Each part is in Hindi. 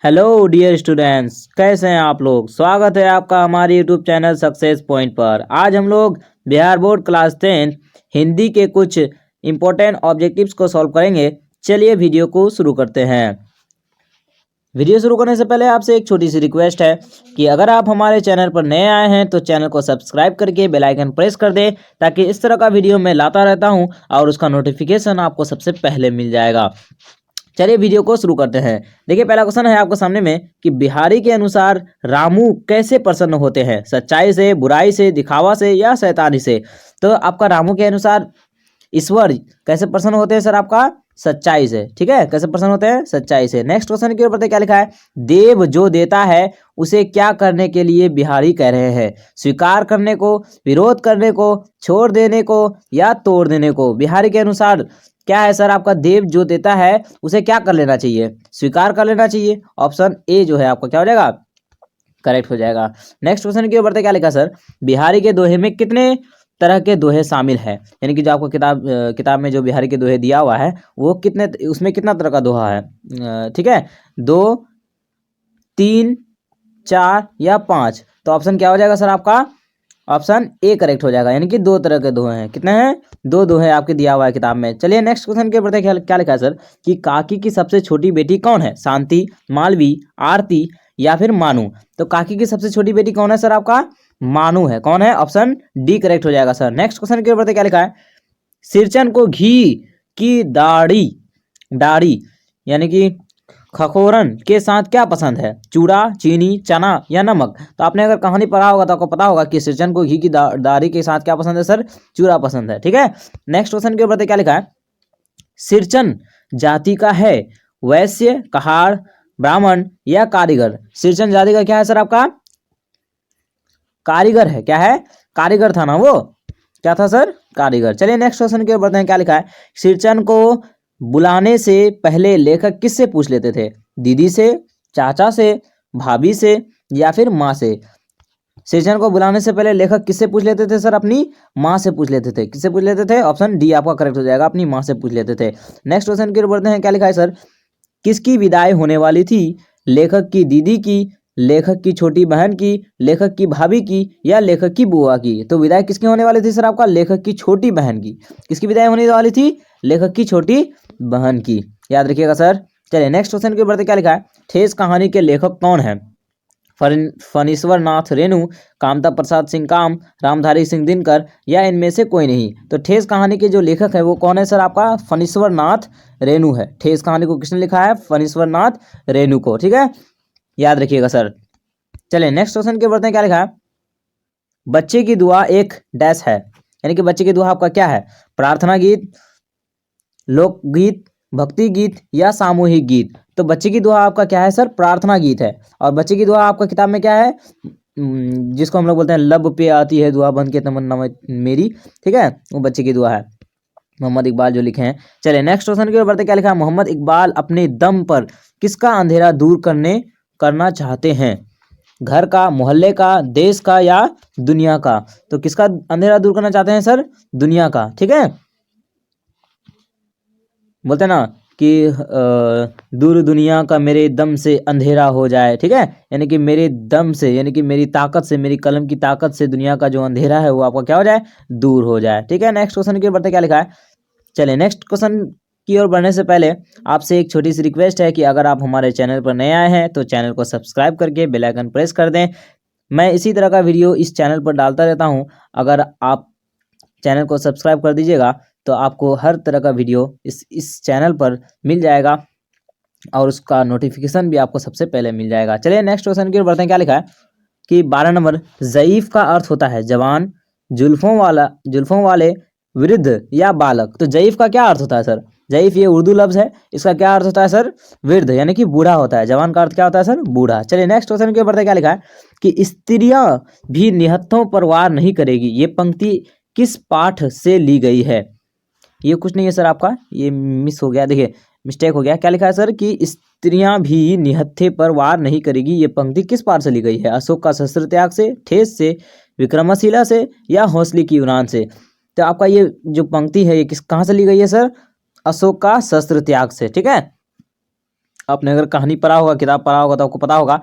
हेलो डियर स्टूडेंट्स, कैसे हैं आप लोग। स्वागत है आपका हमारे यूट्यूब चैनल सक्सेस पॉइंट पर। आज हम लोग बिहार बोर्ड क्लास 10 हिंदी के कुछ इम्पोर्टेंट ऑब्जेक्टिव्स को सॉल्व करेंगे। चलिए वीडियो को शुरू करते हैं। वीडियो शुरू करने से पहले आपसे एक छोटी सी रिक्वेस्ट है कि अगर आप हमारे चैनल पर नए आए हैं तो चैनल को सब्सक्राइब करके बेल आइकन प्रेस कर दें, ताकि इस तरह का वीडियो मैं लाता रहता हूं और उसका नोटिफिकेशन आपको सबसे पहले मिल जाएगा। चलिए वीडियो को शुरू करते हैं। देखिए, पहला क्वेश्चन है आपके सामने में कि बिहारी के अनुसार रामू कैसे प्रसन्न होते हैं, सच्चाई से, बुराई से, दिखावा से या शैतानी से। तो आपका रामू के अनुसार ईश्वर कैसे प्रसन्न होते हैं सर, आपका सच्चाई से। ठीक है, कैसे प्रसन्न होते हैं, सच्चाई से। नेक्स्ट क्वेश्चन के ऊपर क्या लिखा है, देव जो देता है उसे क्या करने के लिए बिहारी कह रहे हैं, स्वीकार करने को, विरोध करने को, छोड़ देने को या तोड़ देने को। बिहारी के अनुसार क्या है सर आपका, देव जो देता है उसे क्या कर लेना चाहिए, स्वीकार कर लेना चाहिए। ऑप्शन ए जो है आपका क्या हो जाएगा, करेक्ट हो जाएगा। नेक्स्ट क्वेश्चन की ओर क्या लिखा सर, बिहारी के दोहे में कितने तरह के दोहे शामिल है, यानी कि जो आपको किताब में जो बिहारी के दोहे दिया हुआ है वो कितने, उसमें कितना तरह का दोहा है। ठीक है, 2, 3, 4 या 5। तो ऑप्शन क्या हो जाएगा सर आपका, ऑप्शन ए करेक्ट हो जाएगा, यानी कि 2 तरह के दोहे हैं। कितने हैं, 2 दोहे आपके दिया हुआ है किताब में। चलिए नेक्स्ट क्वेश्चन के ऊपर क्या लिखा है सर, कि काकी की सबसे छोटी बेटी कौन है, शांति, मालवी, आरती या फिर मानू। तो काकी की सबसे छोटी बेटी कौन है सर आपका, मानू है। कौन है, ऑप्शन डी करेक्ट हो जाएगा सर। नेक्स्ट क्वेश्चन के ऊपर क्या लिखा है, सिरचन को घी की दाढ़ी यानी कि खखोरन के साथ क्या पसंद है, चूड़ा, चीनी, चना या नमक। तो आपने अगर कहानी पढ़ा होगा तो आपको पता होगा कि सिरचन को घी की दाढ़ी के साथ क्या पसंद है सर, चूड़ा पसंद है। ठीक है, नेक्स्ट क्वेश्चन के ऊपर क्या लिखा है, सिरचन जाति का है, वैश्य, कहार, ब्राह्मण या कारीगर। सिरचन जाति का क्या है सर आपका, कारीगर है। क्या है, कारीगर था ना वो, क्या था सर, कारीगर। चलिए नेक्स्ट क्वेश्चन के ऊपर क्या लिखा है, सिरचन को बुलाने से पहले लेखक किससे पूछ लेते थे, दीदी से, चाचा से, भाभी से या फिर माँ से। सिरचन को बुलाने से पहले लेखक किससे पूछ लेते थे सर, अपनी माँ से पूछ लेते थे। किससे पूछ लेते थे, ऑप्शन डी आपका करेक्ट हो जाएगा, अपनी माँ से पूछ लेते थे। नेक्स्ट क्वेश्चन के ऊपर क्या लिखा है सर, किसकी विदाई होने वाली थी, लेखक की दीदी की, लेखक की छोटी बहन की, लेखक की भाभी की या लेखक की बुआ की। तो विदाई किसकी होने वाली थी सर आपका, लेखक की छोटी बहन की। किसकी विदाई होने वाली थी, लेखक की छोटी बहन की, याद रखिएगा सर। चलिए नेक्स्ट क्वेश्चन के ऊपर क्या लिखा है, ठेस कहानी के लेखक कौन है, फणीश्वर नाथ रेणु, कामता प्रसाद सिंह काम, रामधारी सिंह दिनकर या इनमें से कोई नहीं। तो ठेस कहानी के जो लेखक है वो कौन है सर आपका, फणीश्वर नाथ रेणु है। ठेस कहानी को किसने लिखा है, फणीश्वर नाथ रेणु को। ठीक है, याद रखिएगा सर। चलिए नेक्स्ट क्वेश्चन के ऊपर क्या लिखा है, बच्चे की दुआ एक डैश है, यानी कि बच्चे की दुआ आपका क्या है, प्रार्थना गीत, लोकगीत, भक्ति गीत या सामूहिक गीत। तो बच्चे की दुआ आपका क्या है सर, प्रार्थना गीत है। और बच्चे की दुआ आपका किताब में क्या है, जिसको हम लोग बोलते हैं लब पे आती है दुआ बन के तमन्ना मेरी। ठीक है, वो बच्चे की दुआ है, मोहम्मद इकबाल जो लिखे हैं। चलिए नेक्स्ट क्वेश्चन के ऊपर क्या लिखा है, मोहम्मद इकबाल अपने दम पर किसका अंधेरा दूर करना चाहते हैं, घर का, मोहल्ले का, देश का या दुनिया का। तो किसका अंधेरा दूर करना चाहते हैं सर, दुनिया का। ठीक है, बोलते हैं ना कि दूर दुनिया का मेरे दम से अंधेरा हो जाए। ठीक है, यानी कि मेरे दम से, यानी कि मेरी ताकत से, मेरी कलम की ताकत से दुनिया का जो अंधेरा है वो आपका क्या हो जाए, दूर हो जाए। ठीक है, नेक्स्ट क्वेश्चन के ऊपर क्या लिखा है। चलिए नेक्स्ट क्वेश्चन की ओर बढ़ने से पहले आपसे एक छोटी सी रिक्वेस्ट है कि अगर आप हमारे चैनल पर नए आए हैं तो चैनल को सब्सक्राइब करके बेल आइकन प्रेस कर दें। मैं इसी तरह का वीडियो इस चैनल पर डालता रहता हूं। अगर आप चैनल को सब्सक्राइब कर दीजिएगा तो आपको हर तरह का वीडियो इस चैनल पर मिल जाएगा और उसका नोटिफिकेशन भी आपको सबसे पहले मिल जाएगा। चलिए नेक्स्ट क्वेश्चन की ओर बढ़ते हैं। क्या लिखा है कि 12 नंबर, ज़ईफ का अर्थ होता है जवान, जुल्फों वाले, वृद्ध या बालक। तो ज़ईफ का क्या अर्थ होता है सर, ज़ईफ ये उर्दू लफ्ज है, इसका क्या अर्थ होता है सर, वृद्ध यानी कि बूढ़ा होता है। जवान का अर्थ क्या होता है सर, बूढ़ा। चलिए नेक्स्ट क्वेश्चन के ऊपर क्या लिखा है कि स्त्रियां भी निहत्थों पर वार नहीं करेगी, ये पंक्ति किस पाठ से ली गई है। ये कुछ नहीं है सर आपका, ये मिस हो गया, देखिए मिस्टेक हो गया। क्या लिखा है सर कि स्त्रियां भी निहत्थे पर वार नहीं करेगी, ये पंक्ति किस पाठ से ली गई है, अशोक का शस्त्र त्याग से, ठेस से, विक्रमशिला से या हौसले की उड़ान से। तो आपका ये जो पंक्ति है ये कहाँ से ली गई है सर, अशोक का शस्त्र त्याग से। ठीक है, आपने अगर कहानी पढ़ा होगा, किताब पढ़ा होगा तो आपको पता होगा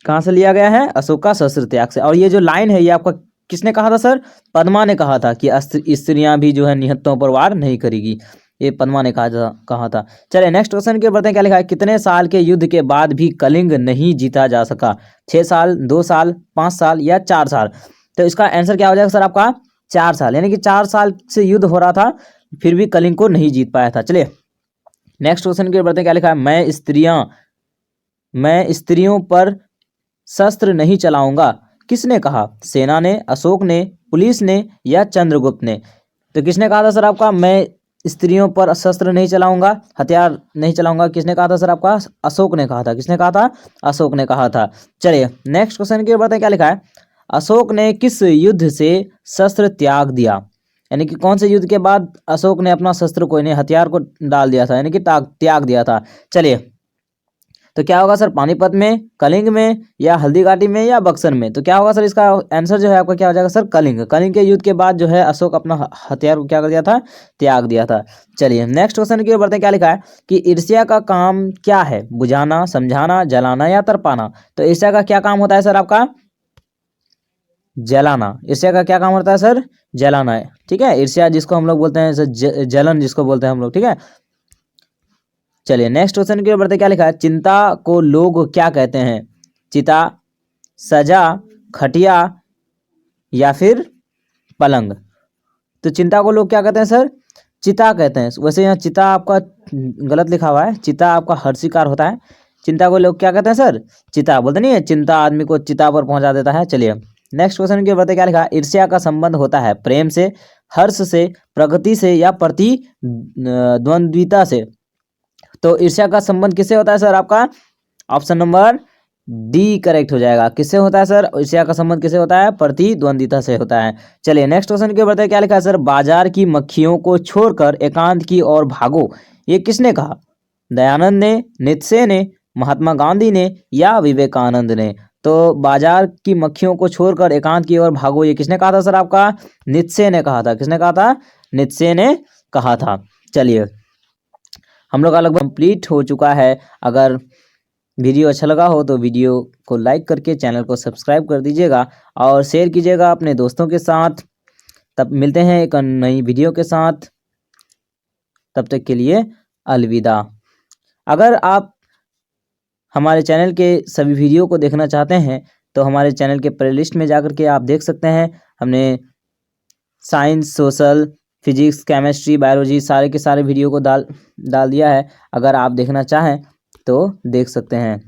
कहाँ से लिया गया है, अशोक का शस्त्र त्याग से। और ये जो लाइन है ये आपका किसने कहा था सर? पद्मा ने कहा था कि स्त्रियां भी जो है निहत्तों पर वार नहीं करेगी, ये पद्मा ने कहा था। चलिए नेक्स्ट क्वेश्चन की ओर बढ़ते हैं। क्या लिखा है? कितने साल के युद्ध के बाद भी कलिंग नहीं जीता जा सका? 6 साल, 2 साल, 5 साल या 4 साल? तो इसका आंसर क्या हो जाएगा सर आपका? 4 साल। यानी कि 4 साल से युद्ध हो रहा था फिर भी कलिंग को नहीं जीत पाया था। चलिए नेक्स्ट क्वेश्चन की ओर बढ़ते हैं। क्या लिखा है? मैं स्त्रियों पर शस्त्र नहीं चलाऊंगा, किसने कहा? सेना ने, अशोक ने, पुलिस ने या चंद्रगुप्त ने? तो किसने कहा था सर आपका? मैं स्त्रियों पर शस्त्र नहीं चलाऊंगा, हथियार नहीं चलाऊंगा, किसने कहा था सर आपका? अशोक ने कहा था। किसने कहा था? अशोक ने कहा था। चलिए नेक्स्ट क्वेश्चन की ओर बढ़ते हैं। क्या लिखा है? अशोक ने किस युद्ध से शस्त्र त्याग दिया? यानी कि कौन से युद्ध के बाद अशोक ने अपना शस्त्र को, यानी हथियार को डाल दिया था, यानी कि त्याग दिया था? चलिए तो क्या होगा सर? पानीपत में, कलिंग में या हल्दीघाटी में या बक्सर में? तो क्या होगा सर? इसका आंसर जो है आपका क्या हो जाएगा सर? कलिंग। कलिंग के युद्ध के बाद जो है अशोक अपना हथियार को क्या कर दिया था? त्याग दिया था। चलिए नेक्स्ट क्वेश्चन की ओर बढ़ते हैं। क्या लिखा है कि ईर्ष्या का काम क्या है? बुझाना, समझाना, जलाना या तर्पाना? तो ईर्ष्या का क्या काम होता है सर आपका? जलाना। ईर्ष्या का क्या काम होता है सर? जलाना है। ठीक है, ईर्ष्या जिसको हम लोग बोलते हैं सर जलन जिसको बोलते हैं हम लोग। ठीक है, चलिए नेक्स्ट क्वेश्चन की ओर बढ़ते। क्या लिखा है? चिंता को लोग क्या कहते हैं? चिता, सजा, खटिया या फिर पलंग? तो चिंता को लोग क्या कहते हैं सर? चिता कहते हैं। वैसे यहाँ चिता आपका गलत लिखा हुआ है, चिता आपका हर्षिकार होता है। चिंता को लोग क्या कहते हैं सर? चिता। बोलते नहीं है चिंता आदमी को चिता पर पहुंचा देता है। चलिए नेक्स्ट क्वेश्चन की ओर बढ़ते। क्या लिखा है? ईर्ष्या का संबंध होता है प्रेम से, हर्ष से, प्रगति से या द्वंद्विता से? तो ईर्ष्या का संबंध किससे होता है सर आपका? ऑप्शन नंबर डी करेक्ट हो जाएगा। किससे होता है सर? ईर्ष्या का संबंध किससे होता है? प्रतिद्वंद्विता से होता है। चलिए नेक्स्ट क्वेश्चन के बढ़ते हैं। क्या लिखा है सर? बाजार की मक्खियों को छोड़कर एकांत की ओर भागो, ये किसने कहा? दयानंद ने, नित्शे ने, महात्मा गांधी ने या विवेकानंद ने? तो बाजार की मक्खियों को छोड़कर एकांत की ओर भागो, ये किसने कहा था सर आपका? नित्शे ने कहा था। किसने कहा था? नित्शे ने कहा था। चलिए हम लोग का लगभग कंप्लीट हो चुका है। अगर वीडियो अच्छा लगा हो तो वीडियो को लाइक करके चैनल को सब्सक्राइब कर दीजिएगा और शेयर कीजिएगा अपने दोस्तों के साथ। तब मिलते हैं एक नई वीडियो के साथ, तब तक के लिए अलविदा। अगर आप हमारे चैनल के सभी वीडियो को देखना चाहते हैं तो हमारे चैनल के प्लेलिस्ट में जाकर के आप देख सकते हैं। हमने science, social, physics, chemistry, biology सारे के सारे वीडियो को डाल दिया है। अगर आप देखना चाहें तो देख सकते हैं।